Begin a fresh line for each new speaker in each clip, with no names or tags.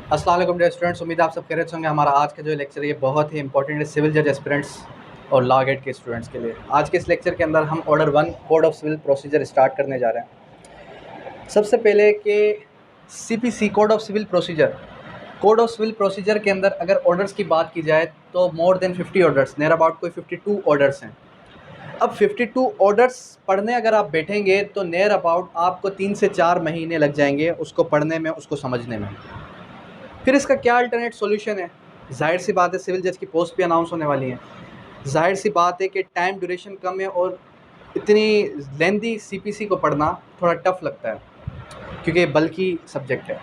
अस्सलाम वालेकुम dear students, उम्मीद है आप सब खैरियत से होंगे। हमारा आज का जो लेक्चर है ये बहुत ही इंपॉर्टेंट है सिविल जज एस्पिरेंट्स और लॉ गेट के स्टूडेंट्स के लिए। आज के इस लेक्चर के अंदर हम order 1 code of civil procedure start करने जा रहे हैं। सबसे पहले कि CPC code of civil procedure, code of civil procedure के अंदर अगर ऑर्डर्स की बात की जाए तो more than 50 orders, near about कोई 52 ऑर्डर्स हैं। अब 52 ऑर्डर्स पढ़ने अगर आप बैठेंगे तो नियर अबाउट आपको 3 से 4 महीने लग जाएंगे उसको पढ़ने में, उसको समझने में। फिर इसका क्या अल्टरनेट सॉल्यूशन है? जाहिर सी बात है सिविल जज की पोस्ट भी अनाउंस होने वाली है। जाहिर सी बात है कि टाइम ड्यूरेशन कम है और इतनी लेंदी सीपीसी को पढ़ना थोड़ा टफ लगता है क्योंकि बल्कि सब्जेक्ट है।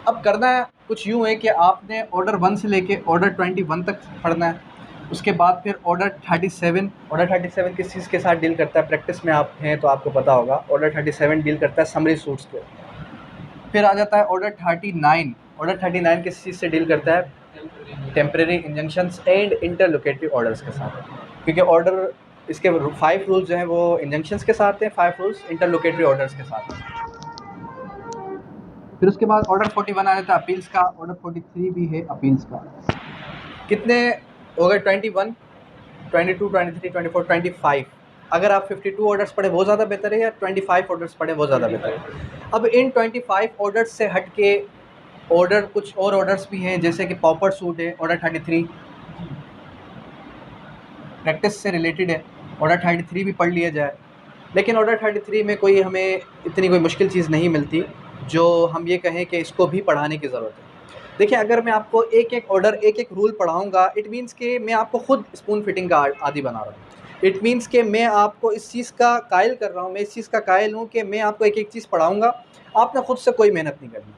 अब करना कुछ यूँ है कि आपने ऑर्डर 1 से लेके ऑर्डर 21 तक पढ़ना है। उसके बाद फिर ऑर्डर 37 किस चीज़ के साथ डील करता है? प्रैक्टिस में आप हैं तो आपको पता होगा। ऑर्डर 37 डील करता है समरी सूट्स के। फिर आ जाता है ऑर्डर 39। ऑर्डर 39 किस चीज़ से डील करता है? Temporary injunctions and interlocutory orders के साथ, क्योंकि ऑर्डर इसके 5 रूल्स जो हैं वो इंजंक्शंस के साथ हैं, 5 रूल्स इंटरलोकेटरी ऑर्डर्स के साथ हैं। फिर उसके बाद ऑर्डर 41 आ जाता है अपील्स का। ऑर्डर 43 भी है अपील्स का। कितने हो गए? 21, 22, 23, 24, 25। अगर आप 52 ऑर्डर्स पढ़े वो ज़्यादा बेहतर है या 25 ऑर्डर्स पढ़े वो ज़्यादा बेहतर है? अब इन 25 ऑर्डर्स से हट के ऑर्डर कुछ और ऑर्डर्स भी हैं, जैसे कि पॉपर सूट है ऑर्डर 33, प्रैक्टिस से रिलेटेड है। ऑर्डर 33 भी पढ़ लिया जाए, लेकिन ऑर्डर 33 में कोई हमें इतनी कोई मुश्किल चीज़ नहीं मिलती जो हम ये कहें कि इसको भी पढ़ाने की ज़रूरत है। देखिए, अगर मैं आपको एक एक ऑर्डर, एक एक रूल पढ़ाऊँगा, इट मीन्स कि मैं आपको खुद स्पून फिटिंग का आदी बना रहा हूँ। इट मीन्स कि मैं आपको इस चीज़ का कायल कर रहा हूँ, मैं इस चीज़ का कायल हूँ कि मैं आपको एक एक चीज़ पढ़ाऊँगा, आपने खुद से कोई मेहनत नहीं करनी।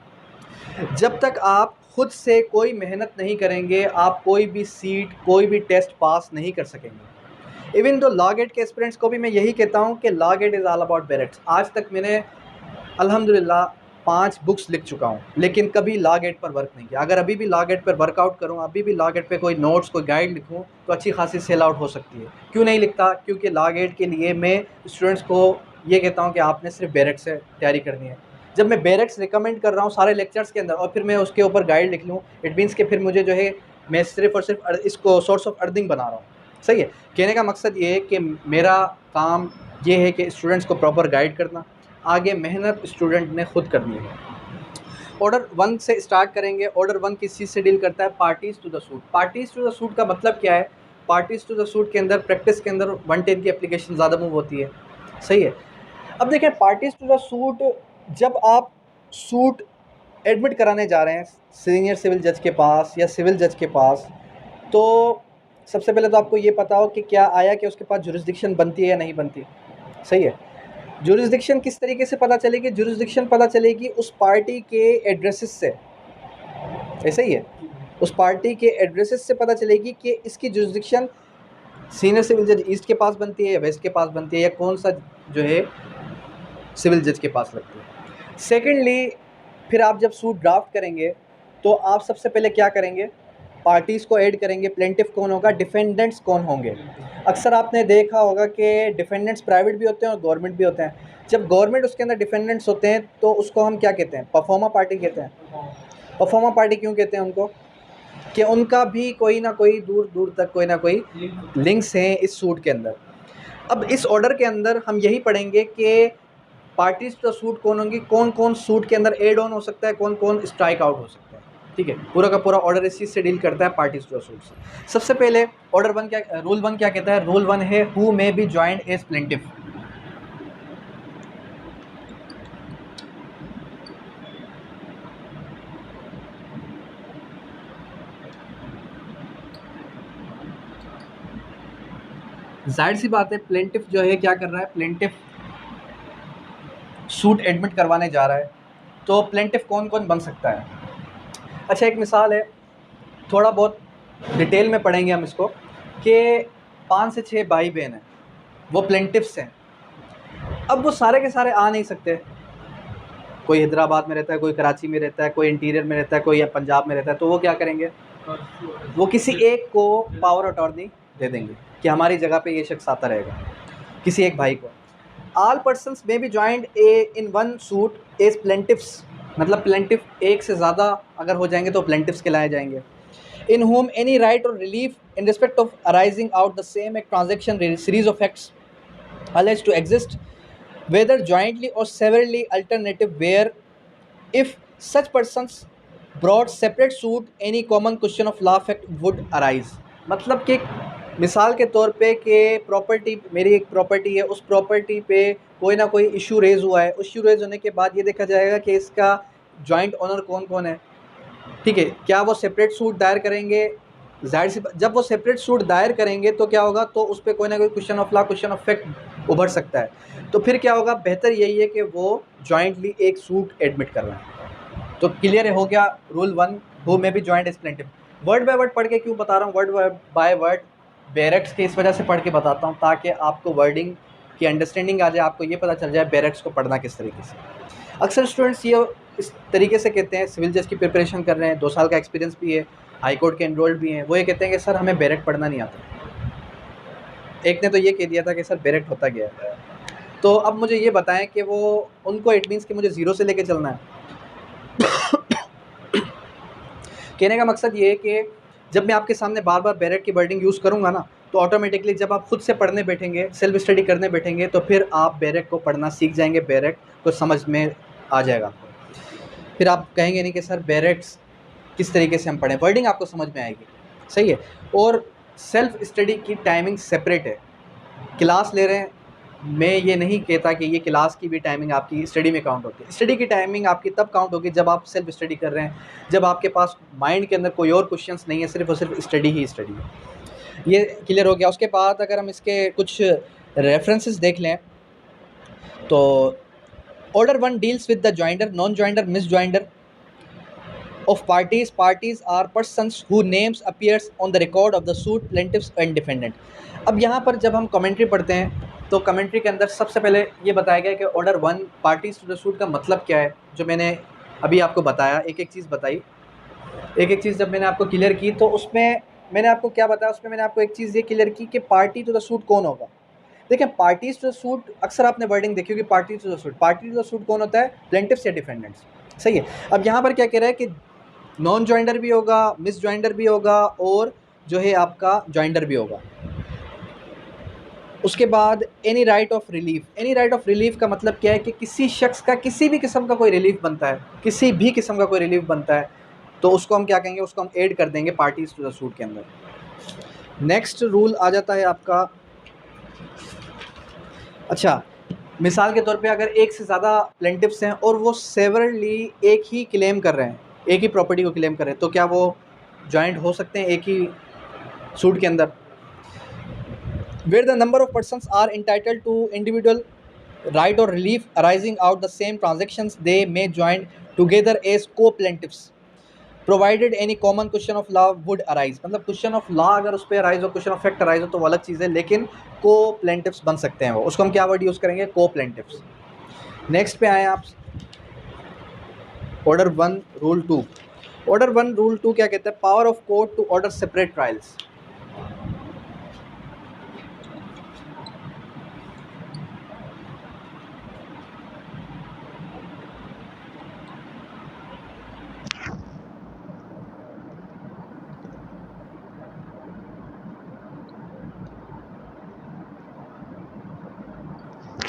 जब तक आप खुद से कोई मेहनत नहीं करेंगे, आप कोई भी सीट, कोई भी टेस्ट पास नहीं कर सकेंगे। इवन तो लॉ गेट के एस्पिरेंट्स को भी मैं यही कहता हूँ कि law GATE is all about bare acts. आज तक मैंने अल्हम्दुलिल्लाह 5 बुक्स लिख चुका हूँ, लेकिन कभी लॉ गेट पर वर्क नहीं किया। अगर अभी भी लॉ गेट पर वर्कआउट करूँ, अभी भी लॉ गेट पे कोई नोट्स, कोई गाइड लिखूँ तो अच्छी खासी सेल आउट हो सकती है। क्यों नहीं लिखता? क्योंकि लॉ गेट के लिए मैं स्टूडेंट्स को ये कहता हूँ कि आपने सिर्फ बैरेट से तैयारी करनी है। जब मैं बैरेट्स रिकमेंड कर रहा हूँ सारे लेक्चर्स के अंदर और फिर मैं उसके ऊपर गाइड लिख लूँ, इट मीन्स कि फिर मुझे जो है मैं सिर्फ और सिर्फ इसको सोर्स ऑफ अर्निंग बना रहा हूँ। सही है। कहने का मकसद ये है कि मेरा काम ये है कि स्टूडेंट्स को प्रॉपर गाइड करना, आगे मेहनत स्टूडेंट ने खुद करनी है। ऑर्डर 1 से स्टार्ट करेंगे। ऑर्डर 1 किस चीज़ से डील करता है? Parties to the suit. Parties to the suit का मतलब क्या है? पार्टीज़ टू द सूट के अंदर प्रैक्टिस के अंदर 110 की एप्लीकेशन ज़्यादा मूव होती है। सही है। अब देखें, पार्टीज़ टू द सूट, जब आप सूट एडमिट कराने जा रहे हैं सीनियर सिविल जज के पास या सिविल जज के पास, तो सबसे पहले तो आपको ये पता हो कि क्या आया कि उसके पास जुरिस्डिक्शन बनती है या नहीं बनती। सही है। जुरिस्डिक्शन किस तरीके से पता चलेगी? जुरिस्डिक्शन पता चलेगी उस पार्टी के एड्रेसेस से। ऐसा ही है। उस पार्टी के एड्रेसेस से पता चलेगी कि इसकी जुरिस्डिक्शन सीनियर सिविल जज ईस्ट के पास बनती है या वेस्ट के पास बनती है, या कौन सा जो है सिविल जज के पास लगती है। सेकेंडली, फिर आप जब सूट ड्राफ्ट करेंगे तो आप सबसे पहले क्या करेंगे? पार्टीज़ को ऐड करेंगे। प्लेंटिफ कौन होगा? डिफेंडेंट्स कौन होंगे? अक्सर आपने देखा होगा कि डिफेंडेंट्स प्राइवेट भी होते हैं और गवर्नमेंट भी होते हैं। जब गवर्नमेंट उसके अंदर डिफेंडेंट्स होते हैं तो उसको हम क्या कहते हैं? परफॉर्मा पार्टी कहते हैं। परफॉर्मा पार्टी क्यों कहते हैं उनको? कि उनका भी कोई ना कोई दूर दूर तक कोई ना कोई लिंक्स हैं इस सूट के अंदर। अब इस ऑर्डर के अंदर हम यही पढ़ेंगे कि पार्टीज टू सूट कौन होंगी, कौन कौन सूट के अंदर एड ऑन हो सकता है, कौन कौन स्ट्राइक आउट हो सकता है। ठीक है। पूरा का पूरा ऑर्डर इस चीज़ से डील करता है, पार्टीज टू सूट से। सबसे पहले ऑर्डर 1 क्या, रूल 1 क्या कहता है? रूल 1 है who may be joined as plaintiff. जाहिर सी बात है, प्लेंटिफ जो है क्या कर रहा है? प्लेंटिफ सूट एडमिट करवाने जा रहा है, तो प्लेंटिफ कौन कौन बन सकता है? अच्छा, एक मिसाल है, थोड़ा बहुत डिटेल में पढ़ेंगे हम इसको, कि 5 से 6 भाई बहन हैं, वो प्लेंटिफ्स हैं। अब वो सारे के सारे आ नहीं सकते। कोई हैदराबाद में रहता है, कोई कराची में रहता है, कोई इंटीरियर में रहता है, कोई पंजाब में रहता है, तो वो क्या करेंगे? वो किसी एक को पावर अटॉर्नी दे देंगे कि हमारी जगह पे ये शख्स आता रहेगा, किसी एक भाई को। All persons may be joined in one suit as plaintiffs मतलब प्लेंटिफ एक से ज़्यादा अगर हो जाएंगे तो प्लेंटिफ्स कहलाए जाएंगे। इन होम एनी राइट और relief in respect of arising out the same act transaction series of acts alleged to exist whether jointly or severally alternative where if such persons brought separate suit any common question of law fact would arise। मतलब कि मिसाल के तौर पे कि property, मेरी एक property है, उस प्रॉपर्टी पे कोई ना कोई इशू रेज हुआ है, इशू रेज होने के बाद ये देखा जाएगा कि इसका जॉइंट ओनर कौन कौन है, ठीक है। क्या वो सेपरेट सूट दायर करेंगे? जाहिर सी जब वो सेपरेट सूट दायर करेंगे तो क्या होगा, तो उस पर कोई ना कोई question of law, question of fact उभर सकता है। तो फिर क्या होगा, बेहतर यही है कि वो जॉइंटली एक सूट एडमिट कर रहे हैं। तो क्लियर हो गया rule 1, who may be joint as plaintiff. Word by word पढ़ के क्यों बता रहा हूँ, वर्ड बाय वर्ड बैरेक्स के इस वजह से पढ़ के बताता हूँ ताकि आपको वर्डिंग की अंडरस्टैंडिंग आ जाए, आपको ये पता चल जाए बैरेक्स को पढ़ना किस तरीके से। अक्सर स्टूडेंट्स ये इस तरीके से कहते हैं, सिविल जज की प्रिपरेशन कर रहे हैं, 2 साल का एक्सपीरियंस भी है, हाई कोर्ट के एनरोल्ड भी हैं, वो ये कहते हैं कि सर हमें बैरेक्ट पढ़ना नहीं आता। एक ने तो ये कह दिया था कि सर बैरेक्ट होता क्या है। तो अब मुझे ये बताएं कि वो उनको इट मीन्स कि मुझे ज़ीरो से लेके चलना है। कहने का मकसद ये है कि जब मैं आपके सामने बार बार बैरेक्ट की वर्डिंग यूज़ करूँगा ना, तो ऑटोमेटिकली जब आप खुद से पढ़ने बैठेंगे, सेल्फ स्टडी करने बैठेंगे, तो फिर आप बैरेक्ट को पढ़ना सीख जाएंगे, बैरेक्ट को समझ में आ जाएगा। फिर आप कहेंगे नहीं कि सर बैरेक्ट्स किस तरीके से हम पढ़ें, वर्डिंग आपको समझ में आएगी, सही है। और सेल्फ स्टडी की टाइमिंग सेपरेट है। क्लास ले रहे हैं, मैं ये नहीं कहता कि ये क्लास की भी टाइमिंग आपकी स्टडी में काउंट होती है। स्टडी की टाइमिंग आपकी तब काउंट होगी जब आप सेल्फ स्टडी कर रहे हैं, जब आपके पास माइंड के अंदर कोई और क्वेश्चंस नहीं है, सिर्फ और सिर्फ स्टडी ही स्टडी है। ये क्लियर हो गया। उसके बाद अगर हम इसके कुछ रेफरेंसेस देख लें तो order 1 deals with the joinder, non joinder, miss joinder of parties. Parties are persons who names appears on the record of the suit, plaintiffs and defendant। अब यहाँ पर जब हम कमेंट्री पढ़ते हैं तो कमेंट्री के अंदर सबसे पहले ये बताया गया कि order 1 parties to the suit का मतलब क्या है, जो मैंने अभी आपको बताया, एक एक चीज़ बताई। एक एक चीज़ जब मैंने आपको क्लियर की तो उसमें मैंने आपको क्या बताया, उसमें मैंने आपको एक चीज़ ये क्लियर की कि पार्टी टू द सूट कौन होगा। देखिए पार्टीज टू द सूट, अक्सर आपने वर्डिंग देखी होगी, party to the suit. Party to the suit कौन होता है? प्लेंटिफ्स या डिफेंडेंट्स, सही है। अब यहाँ पर क्या कह रहा है कि नॉन जॉइंडर भी होगा, मिस जॉइंडर भी होगा और जो है आपका जॉइंडर भी होगा। उसके बाद any right of relief. Any right of relief का मतलब क्या है कि किसी शख्स का किसी भी किस्म का कोई रिलीफ बनता है, किसी भी किस्म का कोई रिलीफ बनता है, तो उसको हम क्या कहेंगे, उसको हम ऐड कर देंगे पार्टीज टू द सूट के अंदर। नेक्स्ट रूल आ जाता है आपका, अच्छा मिसाल के तौर पे अगर एक से ज़्यादा प्लेंटिफ्स हैं और वो सेवरली एक ही क्लेम कर रहे हैं, एक ही प्रॉपर्टी को क्लेम कर रहे हैं, तो क्या वो जॉइंट हो सकते हैं एक ही सूट के अंदर? Where the number of persons are entitled to individual right और relief arising out the same transactions they may joint together as co plaintiffs provided any common question of law would arise. मतलब question of law अगर उस पर arise हो, question of fact arise हो तो वो अलग चीज़ है, लेकिन को प्लेंटिफ्स बन सकते हैं वो, उसको हम क्या वर्ड यूज़ करेंगे? को प्लेंटिफ्स। नेक्स्ट पे आए आप, ऑर्डर 1 रूल 2। ऑर्डर 1 रूल 2 क्या कहता है? Power of court to order separate trials.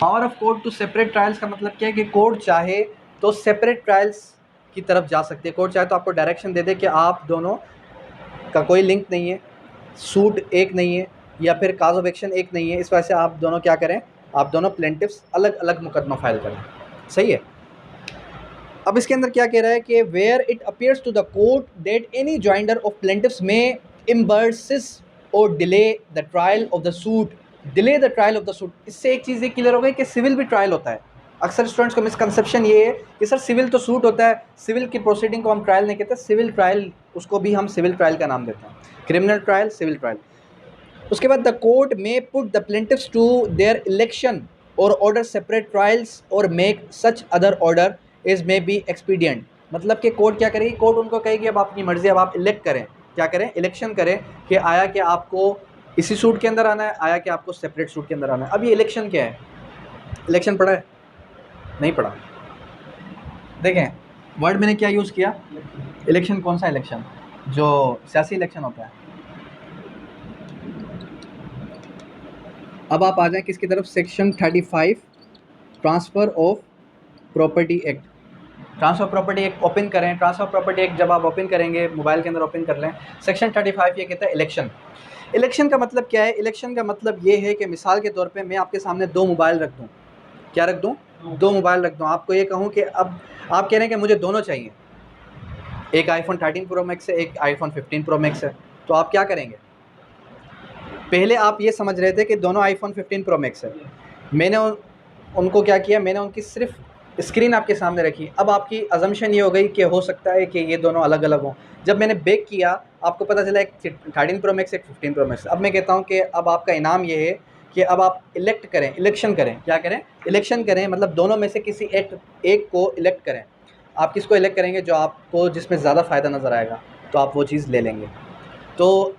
Power of court to separate trials का मतलब क्या है कि कोर्ट चाहे तो सेपरेट ट्रायल्स की तरफ जा सकती है। कोर्ट चाहे तो आपको डायरेक्शन दे दे कि आप दोनों का कोई लिंक नहीं है, सूट एक नहीं है, या फिर काज ऑफ एक्शन एक नहीं है, इस वजह से आप दोनों क्या करें, आप दोनों प्लेंटिफ्स अलग अलग मुकदमा फाइल करें, सही है। अब इसके अंदर क्या कह रहा है कि where it appears to the court that any joinder of plaintiffs may embarrass और delay the trial of the suit, delay the trial of the suit. इससे एक चीज़ ये क्लियर हो गई कि सिविल भी ट्रायल होता है। अक्सर स्टूडेंट्स को मिसकंसेप्शन ये है कि सर सिविल तो सूट होता है, सिविल की प्रोसीडिंग को हम ट्रायल नहीं कहते, सिविल ट्रायल उसको भी हम सिविल ट्रायल का नाम देते हैं, क्रिमिनल ट्रायल, सिविल ट्रायल। उसके बाद the court may put the plaintiffs to their election और ऑर्डर सेपरेट ट्रायल्स और make such other order is may be expedient. मतलब कि कोर्ट क्या करेगी, कोर्ट उनको कहेगी अब अपनी मर्जी, अब आप इलेक्ट करें, क्या करें, इलेक्शन करें कि आया कि आपको इसी सूट के अंदर आना है, आया कि आपको सेपरेट सूट के अंदर आना है। अब ये इलेक्शन क्या है? इलेक्शन पढ़ा है? नहीं पढ़ा? देखें वर्ड मैंने क्या यूज़ किया? इलेक्शन। कौन सा इलेक्शन? जो सियासी इलेक्शन होता है। अब आप आ जाएं किसकी तरफ? Section 35 transfer of property act. Transfer property act open करें। ट्रांसफ़र प्रॉपर्टी एक्ट जब आप ओपन करेंगे मोबाइल के अंदर ओपन कर लें, सेक्शन 35 ये कहता है इलेक्शन। इलेक्शन का मतलब क्या है? इलेक्शन का मतलब ये है कि मिसाल के तौर पे मैं आपके सामने 2 मोबाइल रख दूँ। क्या रख दूँ? 2 मोबाइल रख दूँ। आपको ये कहूँ कि अब आप कह रहे हैं कि मुझे दोनों चाहिए, एक आईफोन 13 प्रो मैक्स है, एक आईफोन 15 प्रो मैक्स है, तो आप क्या करेंगे? पहले आप ये समझ रहे थे कि दोनों आईफोन 15 प्रो मैक्स है। मैंने उनको क्या किया? मैंने उनकी सिर्फ स्क्रीन आपके सामने रखी। अब आपकी अजम्पशन ये हो गई कि हो सकता है कि ये दोनों अलग अलग हों। जब मैंने बेक किया आपको पता चला एक 13 प्रो मैक्स, एक 15 प्रो मैक्स। अब मैं कहता हूँ कि अब आपका इनाम ये है कि अब आप इलेक्ट करें, इलेक्शन करें। क्या करें? इलेक्शन करें, मतलब दोनों में से किसी एक को इलेक्ट करें। आप किसको इलेक्ट करेंगे? जो आपको जिसमें ज़्यादा फ़ायदा नज़र आएगा, तो आप वो चीज़ ले लेंगे। तो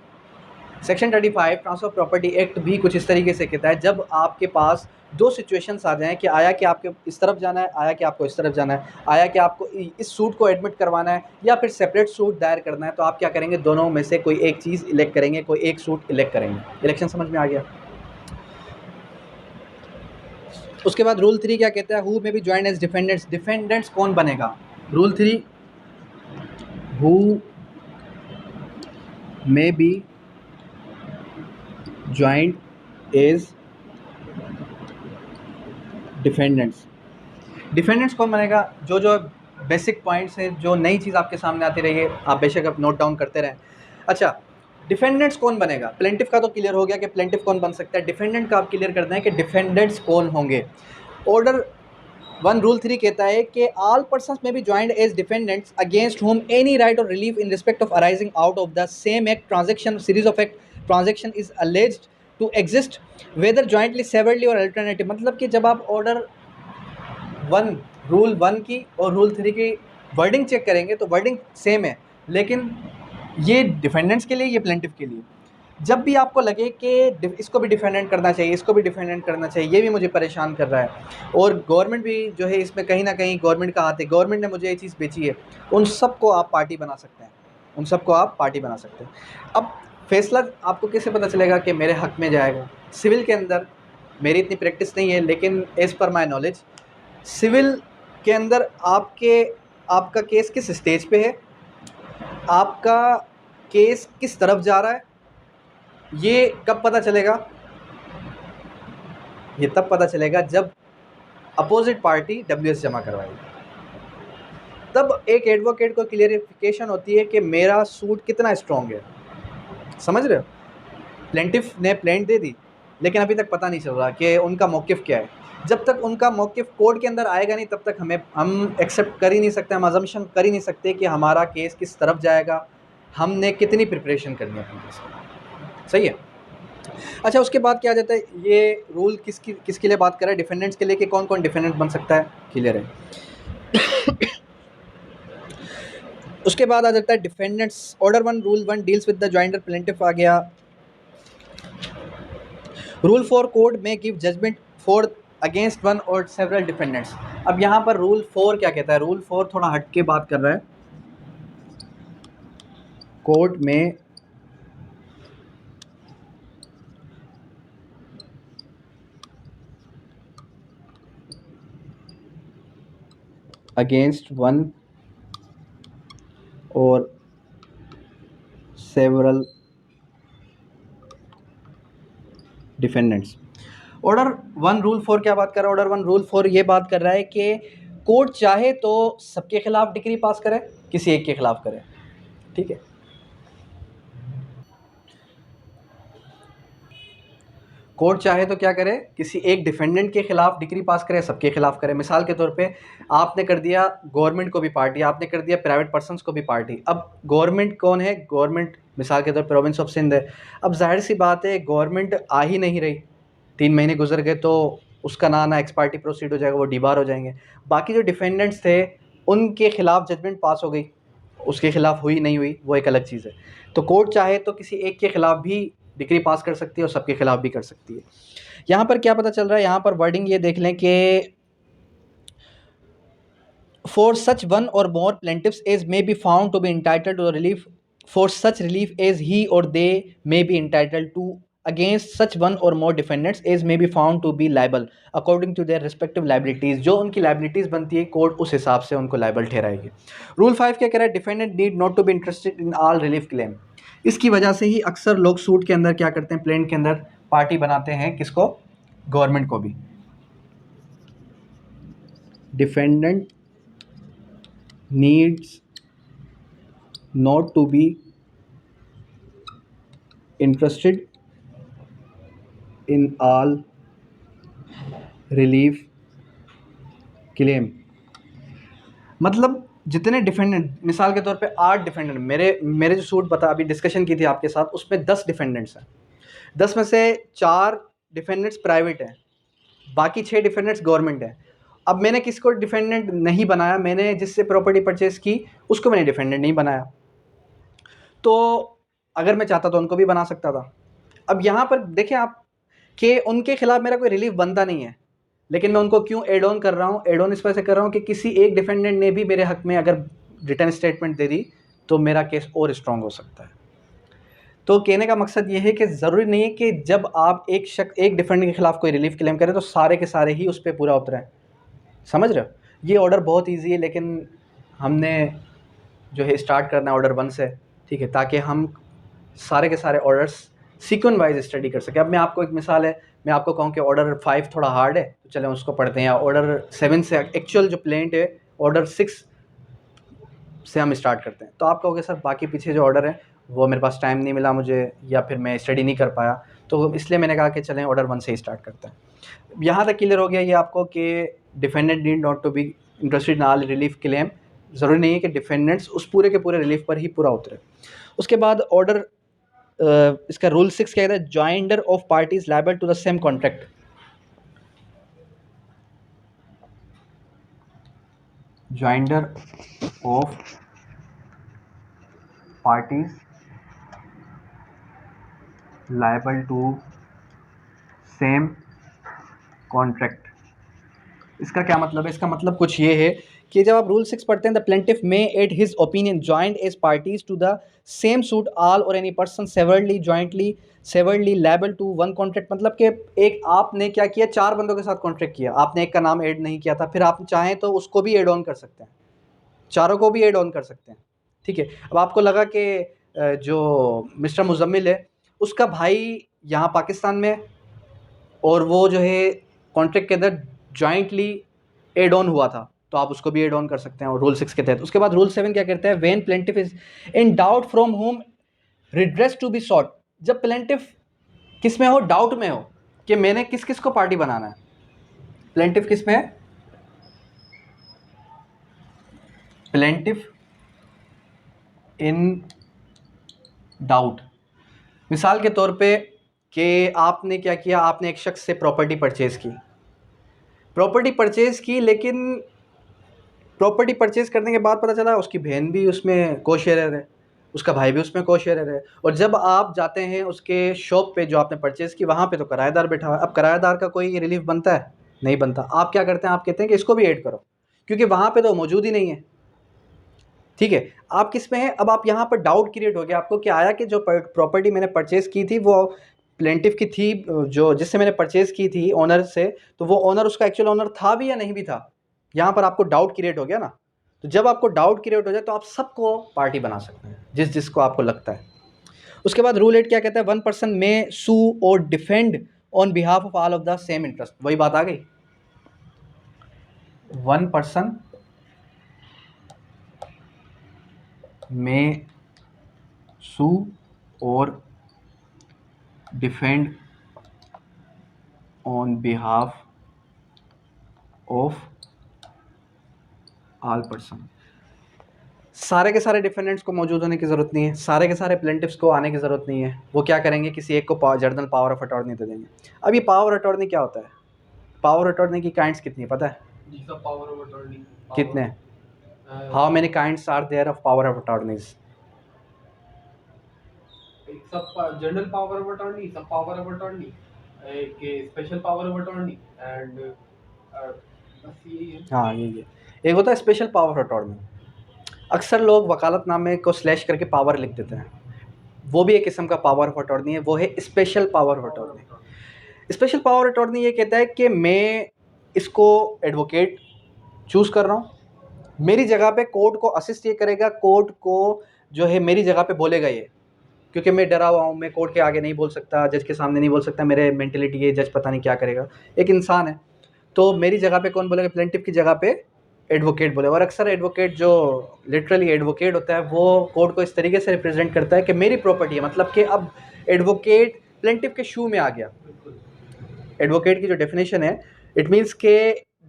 सेक्शन 35 ट्रांसफ़र प्रॉपर्टी एक्ट भी कुछ इस तरीके से कहता है, जब आपके पास 2 सिचुएशंस आ जाएँ कि आया कि आपको इस तरफ जाना है, आया कि आपको इस तरफ जाना है, आया कि आपको इस सूट को एडमिट करवाना है या फिर सेपरेट सूट दायर करना है, तो आप क्या करेंगे? दोनों में से कोई एक चीज़ इलेक्ट करेंगे, कोई एक सूट इलेक्ट करेंगे। इलेक्शन समझ में आ गया? उसके बाद रूल 3 क्या कहता है? Who may be joined as defendants. Defendants कौन बनेगा? Rule 3, who may be joined as defendants. Defendants कौन बनेगा? जो बेसिक पॉइंट्स हैं, जो नई चीज़ आपके सामने आती रही है, आप बेशक अब नोट डाउन करते रहें। अच्छा, डिफेंडेंट्स कौन बनेगा? प्लेंटिफ का तो क्लियर हो गया कि प्लेंटिफ कौन बन सकता है। डिफेंडेंट का आप क्लियर करना है कि डिफेंडेंट्स कौन होंगे। ऑर्डर 1 रूल 3 कहता है कि all persons may be joined as defendants against whom any right और relief in respect of arising out of the same act transaction series of act transaction is alleged to exist whether jointly severally और alternative. मतलब कि जब आप order 1 rule 1 की और rule 3 की wording check करेंगे तो वर्डिंग सेम है, लेकिन ये डिफेंडेंट्स के लिए, ये प्लेंटिफ के लिए। जब भी आपको लगे कि इसको भी डिफेंडेंट करना चाहिए, इसको भी डिफेंडेंट करना चाहिए, ये भी मुझे परेशान कर रहा है और गवर्नमेंट भी जो है इसमें कहीं ना कहीं गवर्नमेंट का हाथ है, गवर्नमेंट ने मुझे ये चीज़ बेची है, उन सबको आप पार्टी बना सकते हैं। उन सबको आप पार्टी बना सकते हैं। अब फैसला आपको कैसे पता चलेगा कि मेरे हक में जाएगा? सिविल के अंदर मेरी इतनी प्रैक्टिस नहीं है, लेकिन as per my knowledge civil के अंदर आपका केस किस स्टेज पे है, आपका केस किस तरफ जा रहा है, ये कब पता चलेगा? ये तब पता चलेगा जब अपोजिट पार्टी डब्ल्यूएस जमा करवाएगी। तब एक एडवोकेट को क्लियरिफिकेशन होती है कि मेरा सूट कितना स्ट्रॉन्ग है। समझ रहे हो? प्लेंटिफ ने प्लेंट दे दी, लेकिन अभी तक पता नहीं चल रहा कि उनका मौक़िफ़ क्या है। जब तक उनका मौक़िफ़ कोर्ट के अंदर आएगा नहीं, तब तक हम एक्सेप्ट कर ही नहीं सकते, हम अजम्पशन कर ही नहीं सकते कि हमारा केस किस तरफ जाएगा, हमने कितनी प्रिपरेशन करनी है अपने केस की। सही है? अच्छा, उसके बाद क्या आ जाता है? ये रूल किसके लिए बात कर रहा है? डिफेंडेंट्स के लिए, कि कौन कौन डिफेंडेंट बन सकता है। क्लियर है? उसके बाद आ जाता है defendants. Order 1 rule 1 deals with the joinder plaintiff आ गया। Rule 4 court may give judgment for against one और सेवरल डिफेंडेंट्स। अब यहाँ पर रूल 4 क्या कहता है? रूल 4 थोड़ा हट के बात कर रहा है। कोर्ट में अगेंस्ट वन और सेवरल डिफेंडेंट्स। ऑर्डर 1 रूल 4 क्या बात कर रहा है? ऑर्डर 1 रूल 4 ये बात कर रहा है कि कोर्ट चाहे तो सबके खिलाफ डिक्री पास करे, किसी एक के खिलाफ करे। ठीक है? कोर्ट चाहे तो क्या करे? किसी एक डिफेंडेंट के खिलाफ डिक्री पास करे, सबके खिलाफ करे। मिसाल के तौर पे आपने कर दिया गवर्नमेंट को भी पार्टी, आपने कर दिया प्राइवेट पर्सन्स को भी पार्टी। अब गवर्नमेंट कौन है? गवर्नमेंट मिसाल के तौर पर प्रोविंस ऑफ सिंध है। अब जाहिर सी बात है गवर्नमेंट आ ही नहीं रही, 3 महीने गुजर गए तो उसका ना एक्स पार्टी प्रोसीड हो जाएगा, वो डिबार हो जाएंगे। बाकी जो डिफेंडेंट्स थे उनके खिलाफ जजमेंट पास हो गई, उसके खिलाफ हुई नहीं हुई वो एक अलग चीज़ है। तो कोर्ट चाहे तो किसी एक के खिलाफ भी डिक्री पास कर सकती है और सबके खिलाफ भी कर सकती है। यहाँ पर क्या पता चल रहा है? यहाँ पर वर्डिंग ये देख लें कि for such one or more plaintiffs as may be found to be entitled to the relief, for such relief as he or they may be entitled to against such one or more defendants as may be found to be liable according to their respective liabilities. जो उनकी liabilities बनती है court उस हिसाब से उनको liable ठहराएगी. Rule 5 क्या कह रहा है? Defendant need not to be interested in all relief claim. इसकी वजह से ही अक्सर लोग सूट के अंदर क्या करते हैं, प्लेंट के अंदर पार्टी बनाते हैं किसको? गवर्नमेंट को भी. Defendant needs not to be interested in all relief claim. मतलब जितने डिफेंडेंट, मिसाल के तौर पे 8 डिफेंडेंट, मेरे जो सूट बता अभी डिस्कशन की थी आपके साथ, उसमें 10 डिफेंडेंट्स हैं. 10 में से 4 डिफेंडेंट्स प्राइवेट हैं, बाकी 6 डिफेंडेंट्स गवर्नमेंट हैं. अब मैंने किसको डिफेंडेंट नहीं बनाया? मैंने जिससे प्रॉपर्टी परचेज की उसको मैंने डिफेंडेंट नहीं बनाया. तो अगर मैं चाहता तो उनको भी बना सकता था. अब यहाँ पर देखें आप कि उनके खिलाफ मेरा कोई रिलीफ बनता नहीं है, लेकिन मैं उनको क्यों एड ऑन कर रहा हूँ? एड ऑन इस वजह से कर रहा हूँ कि किसी एक डिफेंडेंट ने भी मेरे हक में अगर रिटर्न स्टेटमेंट दे दी तो मेरा केस और स्ट्रॉन्ग हो सकता है. तो कहने का मकसद ये है कि ज़रूरी नहीं है कि जब आप एक डिफेंडेंट के खिलाफ कोई रिलीफ क्लेम करें तो सारे के सारे ही उस पर पूरा उतरें. समझ रहे हो? ये ऑर्डर बहुत ईजी है, लेकिन हमने जो है स्टार्ट करना है ऑर्डर 1 से, ठीक है, ताकि हम सारे के सारे ऑर्डर्स सीक्वेंस वाइज स्टडी कर सकें. अब मैं आपको एक मिसाल है, मैं आपको कहूँ कि ऑर्डर 5 थोड़ा हार्ड है तो चलें उसको पढ़ते हैं, या ऑर्डर 7 से एक्चुअल जो प्लेंट है ऑर्डर 6 से हम स्टार्ट करते हैं. तो आप कहोगे सर बाकी पीछे जो ऑर्डर है वो मेरे पास टाइम नहीं मिला मुझे, या फिर मैं स्टडी नहीं कर पाया, तो इसलिए मैंने कहा कि चलें ऑर्डर 1 से ही स्टार्ट करते हैं. यहाँ तक क्लियर हो गया ये आपको कि defendant need not to be interested in all relief claim. ज़रूरी नहीं है कि डिफेंडेंट्स उस पूरे के पूरे रिलीफ पर ही पूरा उतरे. उसके बाद ऑर्डर इसका रूल 6 क्या कहता है? Joinder of parties liable to the same contract. Joinder of parties liable to same contract. इसका क्या मतलब है? इसका मतलब कुछ ये है कि जब आप रूल 6 पढ़ते हैं, the plaintiff may add his opinion joint as parties to the same suit all और any person severally jointly liable to one contract. मतलब कि एक आपने क्या किया, 4 बंदों के साथ कॉन्ट्रैक्ट किया, आपने एक का नाम ऐड नहीं किया था, फिर आप चाहें तो उसको भी ऐड ऑन कर सकते हैं, चारों को भी ऐड ऑन कर सकते हैं. ठीक है. अब आपको लगा कि जो मिस्टर मुजम्मिल है उसका भाई यहाँ पाकिस्तान में, और वो जो है कॉन्ट्रैक्ट के अंदर जॉइंटली एड ऑन हुआ था, तो आप उसको भी एड ऑन कर सकते हैं और रूल 6 के तहत. उसके बाद रूल 7 क्या कहता है? When plaintiff is in doubt from whom redress to be sought. जब प्लेंटिफ किस में हो? डाउट में हो कि मैंने किस किस को पार्टी बनाना है. प्लेंटिफ किस में है? Plaintiff in doubt. मिसाल के तौर पे कि आपने क्या किया, आपने एक शख्स से प्रॉपर्टी परचेज़ की, लेकिन प्रॉपर्टी परचेज़ करने के बाद पता चला उसकी बहन भी उसमें को शेयरर है, उसका भाई भी उसमें को शेयरर है, और जब आप जाते हैं उसके शॉप पे जो आपने परचेज़ की, वहाँ पे तो किराएदार बैठा हुआ है. अब किराएदार का कोई रिलीफ बनता है? नहीं बनता. आप क्या करते हैं? आप कहते हैं कि इसको भी ऐड करो, क्योंकि वहाँ पे तो मौजूद ही नहीं है. ठीक है. आप किस में है? अब आप यहाँ पर डाउट क्रिएट हो गया आपको कि आया कि जो प्रॉपर्टी मैंने परचेज़ की थी वो प्लेंटिफ की थी, जो जिससे मैंने परचेज़ की थी ओनर से, तो वो ओनर उसका एक्चुअल ओनर था भी या नहीं भी था. यहाँ पर आपको डाउट क्रिएट हो गया ना. तो जब आपको डाउट क्रिएट हो जाए तो आप सबको पार्टी बना सकते हैं, जिसको आपको लगता है. उसके बाद रूल 8 क्या कहता है? 1 पर्सन में सू और defend on behalf of all of the same interest. वही बात आ गई. 1 पर्सन में सू और defend on behalf of all person. सारे के सारे डिफेंडेंट्स को मौजूद होने की ज़रूरत नहीं है, सारे के सारे प्लेंटिफ्स को आने की ज़रूरत नहीं है. वो क्या करेंगे? किसी एक को जर्नल पावर ऑफ अटॉर्नी दे देंगे. अब ये पावर अटॉर्नी क्या होता है? पावर अटॉर्नी की काइंड्स कितनी है पता है?
पावर ऑफ अटॉर्नी
कितने? How many kinds are there of power of attorneys?
एक सब general power of attorney, sub power of attorney, एक special power of attorney and बस यही है.
हाँ यही है. एक होता है स्पेशल पावर ऑफ अटॉर्नी। अक्सर लोग वकालतनामे को स्लैश करके पावर लिख देते हैं, वो भी एक किस्म का पावर ऑफ अटॉर्नी है, वो है special power of attorney. Special power of attorney ये कहता है कि मैं इसको एडवोकेट चूज़ कर रहा हूँ, मेरी जगह पे कोर्ट को असिस्ट ये करेगा, कोर्ट को जो है मेरी जगह पे बोलेगा ये, क्योंकि मैं डरा हुआ हूँ, मैं कोर्ट के आगे नहीं बोल सकता, जज के सामने नहीं बोल सकता, मेरे मेंटलिटी ये जज पता नहीं क्या करेगा, एक इंसान है, तो मेरी जगह पे कौन बोलेगा, प्लेंटिफ की जगह पे एडवोकेट बोले। और अक्सर एडवोकेट जो लिटरली एडवोकेट होता है वो कोर्ट को इस तरीके से रिप्रेजेंट करता है कि मेरी प्रॉपर्टी है, मतलब कि अब एडवोकेट प्लेंटिफ के शू में आ गया। एडवोकेट की जो डेफिनेशन है, इट मीन्स के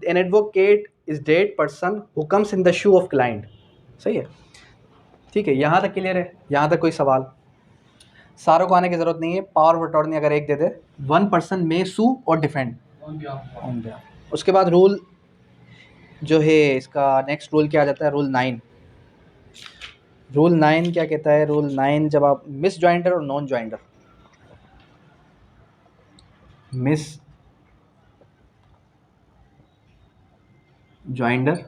an advocate is that person who comes in the shoe of client. सही है, ठीक है, यहाँ तक क्लियर है? यहाँ तक कोई सवाल? सारों को आने की जरूरत नहीं है। पावर ऑफ अटॉर्नी अगर एक दे दे, वन पर्सन मे सू और डिफेंड ऑन बिहाफ। उसके बाद रूल जो है इसका नेक्स्ट रूल क्या आ जाता है, रूल 9। रूल 9 क्या कहता है? रूल 9, जब आप मिस जॉइंडर और non joinder, miss joinder,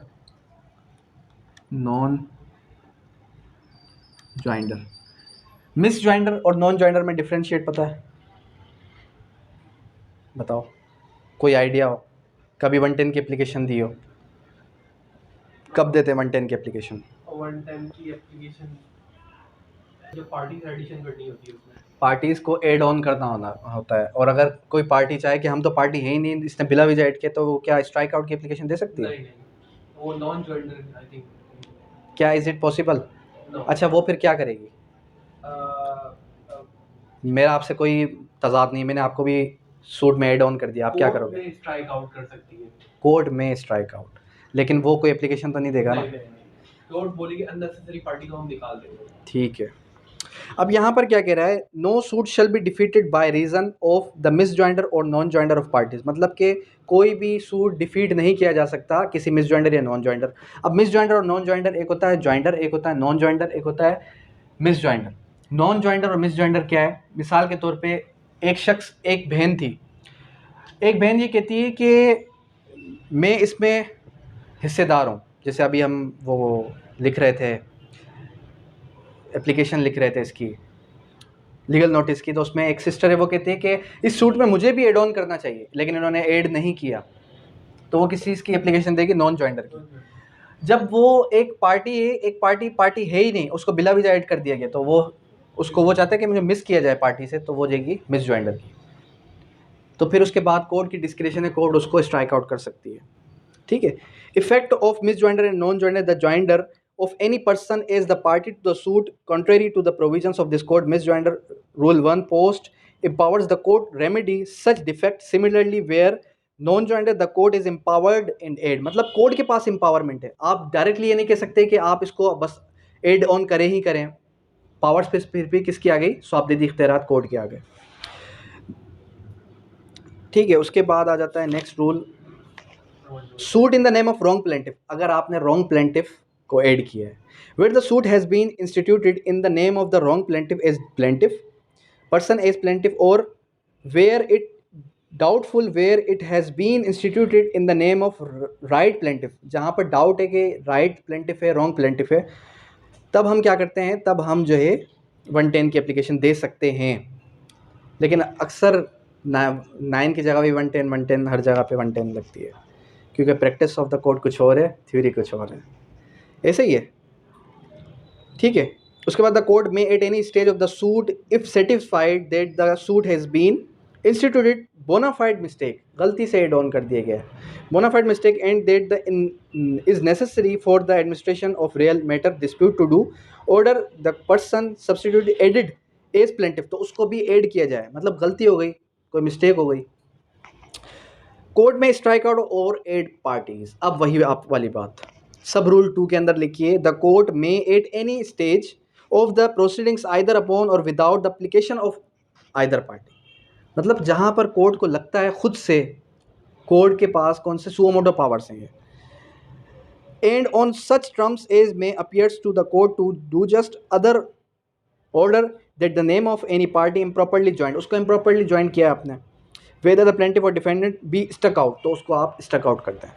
non joinder, miss joinder और नॉन जॉइंडर में डिफरेंशिएट पता है? बताओ, कोई आइडिया हो? कभी 110 की एप्लीकेशन दी हो? कब देते हैं 110 की एप्लीकेशन?
110 की एप्लीकेशन जो पार्टी एडिशन करनी होती है उसमें
पार्टीज़ को एड ऑन करना होता है, और अगर कोई पार्टी चाहे कि हम तो पार्टी है ही नहीं, इसने बिला वीजा ऐड किया, तो वो क्या स्ट्राइक आउट की एप्लीकेशन दे सकती है?
नहीं, वो नॉन जॉइंडर आई थिंक।
क्या इज़ इट पॉसिबल? अच्छा, वो फिर क्या करेगी? मेरा आपसे कोई तजाद नहीं, मैंने आपको भी सूट में एड ऑन कर दिया, आप क्या करोगे?
कोर्ट में स्ट्राइक आउट कर सकती है।
कोर्ट में स्ट्राइक आउट, लेकिन वो कोई एप्लीकेशन तो नहीं देगा ना?
कोर्ट बोलेगी अननेसेसरी पार्टी को हम निकाल देंगे।
ठीक है। अब यहाँ पर क्या कह रहा है? No suit shall be defeated by reason of the misjoinder और नॉन जॉइंडर ऑफ पार्टीज, मतलब कि कोई भी सूट डिफीट नहीं किया जा सकता किसी मिस जॉइंडर या नॉन जॉइंडर। अब मिस जॉइंडर और नॉन जॉइंडर, एक होता है जॉइंडर, एक होता है नॉन जॉइंडर, एक होता है मिस जॉइंडर। नॉन जॉइंडर और मिस जॉइंडर क्या है? मिसाल के तौर पे एक शख्स, एक बहन थी, एक बहन ये कहती है कि मैं इसमें हिस्सेदार हूँ, जैसे अभी हम वो लिख रहे थे, एप्लीकेशन लिख रहे थे इसकी, लीगल नोटिस की, तो उसमें एक सिस्टर है, वो कहती है कि इस सूट में मुझे भी एड ऑन करना चाहिए, लेकिन इन्होंने ऐड नहीं किया, तो वो किस चीज़ की एप्लीकेशन देगी? नॉन जॉइंडर की। जब वो एक पार्टी है, एक पार्टी है ही नहीं, उसको बिला वीजा ऐड कर दिया गया, तो वो उसको वो चाहता है कि मुझे मिस किया जाए पार्टी से, तो वो जाएगी मिस जॉइंडर की। तो फिर उसके बाद कोर्ट की डिस्क्रिप्शन है, कोर्ट उसको स्ट्राइक आउट कर सकती है। ठीक है। Effect of miss joinder and non joinder, the joinder of any person is the party to the suit contrary to the provisions of this code. Misjoinder rule 1 post empowers the court remedy such defect. Similarly where non-joinder the court is empowered in aid, मतलब court के पास empowerment है, आप directly ये नहीं कह सकते कि आप इसको बस एड ऑन करें ही करें, पावर्स पे फिर भी किसकी आ गई? स्वाबदेदी इख्तियारात कोर्ट के आ गए। ठीक है। उसके बाद आ जाता है next rule, suit in the name of wrong plaintiff. अगर आपने रॉन्ग प्लेंटिफ को ऐड किया है, where the suit has been instituted in the name of the wrong plaintiff as plaintiff person as plaintiff, और where it doubtful where it has been instituted in the name of right plaintiff. जहाँ पर doubt है कि right plaintiff है, wrong plaintiff है, तब हम क्या करते हैं? तब हम जो है 110 की एप्लीकेशन दे सकते हैं। लेकिन अक्सर 9 की जगह भी 110 हर जगह पे 110 लगती है, क्योंकि प्रैक्टिस ऑफ द कोर्ट कुछ और है, थ्योरी कुछ और है। ऐसे ही है। ठीक है। उसके बाद द कोर्ट में at any stage of the suit if satisfied that the suit has been instituted bona fide mistake, गलती से एड ऑन कर दिया गया है, bona fide mistake, and that the is necessary for the administration of real matter dispute to do order the person substitute added as plaintiff, तो उसको भी add किया जाए, मतलब गलती हो गई, कोई मिस्टेक हो गई। कोर्ट में स्ट्राइक आउट और एड पार्टीज। अब वही आप वाली बात, सब रूल 2 के अंदर लिखिए, द कोर्ट में at any stage of the proceedings either upon और without the application of either party, मतलब जहां पर कोर्ट को लगता है खुद से, कोर्ट के पास कौन से सुओ मोटो पावर्स हैं, and on such terms as may appears to the court to do just other order that the name of any party improperly joint, उसको इम्प्रॉपरली ज्वाइन किया आपने, वेदर द प्लेंटिफ और डिफेंडेंट बी स्टक आउट, तो उसको आप stuck out करते हैं।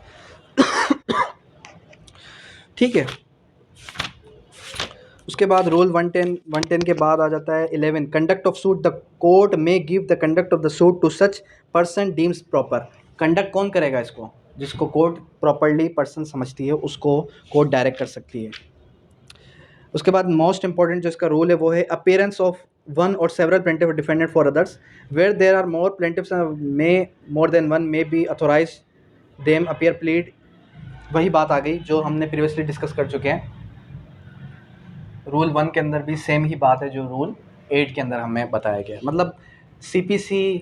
ठीक है। उसके बाद रूल 110 के बाद आ जाता है 11, conduct of suit, the court may give the conduct of the suit to such person deems proper. Conduct कौन करेगा इसको? जिसको कोर्ट प्रॉपरली पर्सन समझती है उसको कोर्ट डायरेक्ट कर सकती है। उसके बाद मोस्ट इंपॉर्टेंट जो इसका रूल है वो है अपीयरेंस ऑफ वन और several plaintiff defendant for others where there are more plaintiffs may more than one may be authorise them appear plead. वही बात आ गई जो हमने प्रीवियसली डिस्कस कर चुके हैं। रूल 1 के अंदर भी सेम ही बात है जो रूल 8 के अंदर हमें बताया गया। मतलब CPC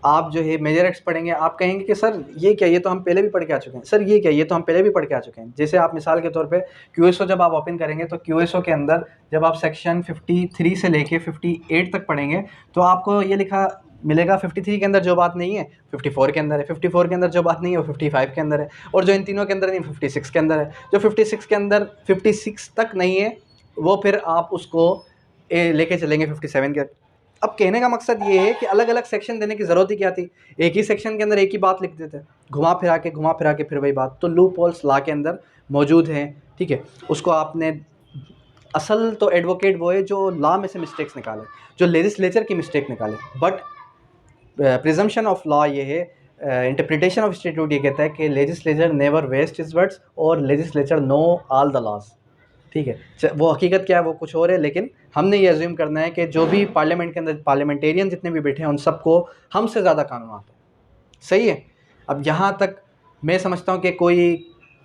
आप जो है मेजर एक्ट्स पढ़ेंगे, आप कहेंगे कि सर ये क्या, ये तो हम पहले भी पढ़ के आ चुके हैं। सर ये क्या, ये तो हम पहले भी पढ़ के आ चुके हैं। जैसे आप मिसाल के तौर पे QSO जब आप ओपन करेंगे तो QSO के अंदर जब आप सेक्शन 53 से लेके 58 तक पढ़ेंगे तो आपको ये लिखा मिलेगा 53 के अंदर जो बात नहीं है 54 के अंदर है, 54 के अंदर जो बात नहीं है वो 55 के अंदर है, और जो इन तीनों के अंदर नहीं 56 के अंदर है। जो 56 के अंदर 56 तक नहीं है वो फिर आप उसको लेके चलेंगे 57 के। अब कहने का मकसद ये है कि अलग अलग सेक्शन देने की ज़रूरत ही क्या थी, एक ही सेक्शन के अंदर एक ही बात लिख देते, घुमा फिरा के फिर वही बात। तो लूप होल्स लॉ के अंदर मौजूद हैं, ठीक है। उसको आपने असल तो एडवोकेट वो है जो लॉ में से मिस्टेक्स निकाले, जो लेजिस्लेचर की मिस्टेक निकाले। बट प्रिजम्पशन ऑफ लॉ ये है, इंटरप्रिटेशन ऑफ स्टैट्यूट ये कहता है कि legislature never waste his words और legislature know all the laws, ठीक है। वो हकीकत क्या है वो कुछ और है, लेकिन हमने ये अज्यूम करना है कि जो भी पार्लियामेंट के अंदर पार्लियामेंटेरियन जितने भी बैठे हैं उन सबको हमसे ज़्यादा कानून आता है, सही है। अब यहाँ तक मैं समझता हूँ कि कोई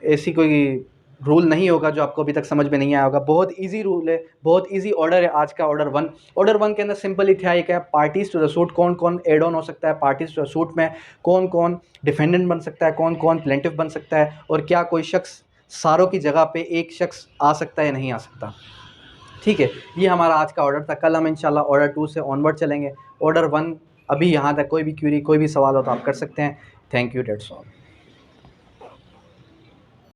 ऐसी कोई रूल नहीं होगा जो आपको अभी तक समझ में नहीं आया होगा। बहुत इजी रूल है, बहुत इजी ऑर्डर है आज का ऑर्डर 1। ऑर्डर 1 के अंदर सिंपल ही था ये क्या, पार्टीज़ टू द सूट कौन कौन एड ऑन हो सकता है, पार्टीज़ टू द सूट में कौन कौन डिफेंडेंट बन सकता है, कौन कौन प्लेंटिफ बन सकता है, और क्या कोई शख्स सारों की जगह पे एक शख्स आ सकता है या नहीं आ सकता, ठीक है। ये हमारा आज का ऑर्डर था। कल हम इंशाल्लाह ऑर्डर 2 से ऑनवर्ड चलेंगे। ऑर्डर 1 अभी यहाँ तक कोई भी क्यूरी कोई भी सवाल हो तो आप कर सकते हैं। Thank you, that's all.